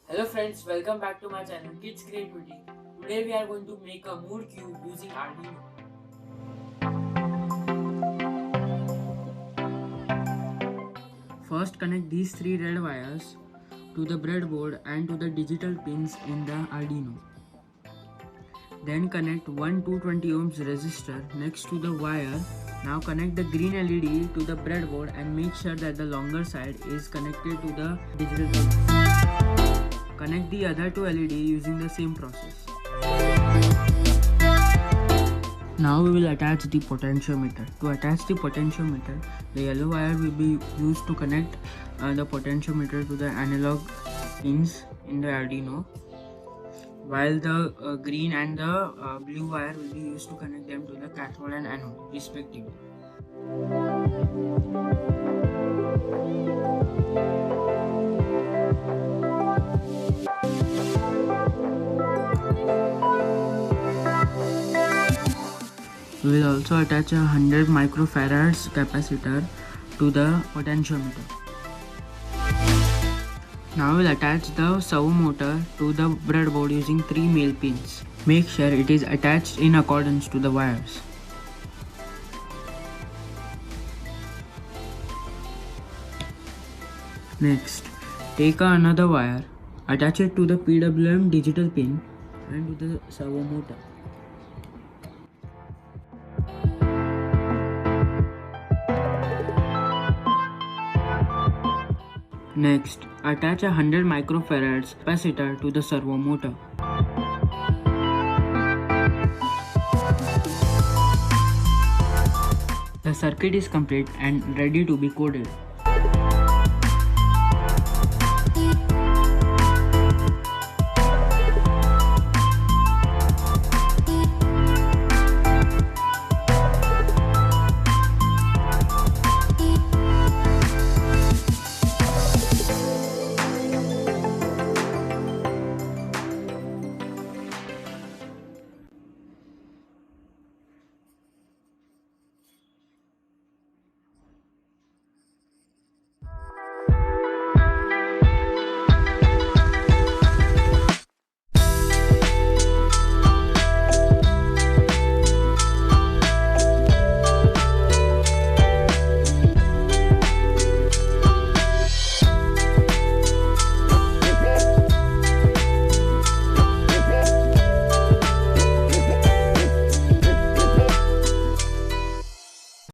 Hello friends, welcome back to my channel Kids Creativity. Today we are going to make a mood cube using Arduino. First connect these three red wires to the breadboard and to the digital pins in the Arduino. Then connect one 220 ohms resistor next to the wire. Now connect the green LED to the breadboard and make sure that the longer side is connected to the digital pins. Connect the other two LED using the same process. Now we will attach the potentiometer. To attach the potentiometer, the yellow wire will be used to connect the potentiometer to the analog pins in the Arduino, while the green and the blue wire will be used to connect them to the cathode and anode respectively. We will also attach a 100 microfarads capacitor to the potentiometer. Now we will attach the servo motor to the breadboard using 3 male pins. Make sure it is attached in accordance to the wires. Next, take another wire, attach it to the PWM digital pin and to the servo motor. Next, attach a 100 microfarads capacitor to the servo motor. The circuit is complete and ready to be coded.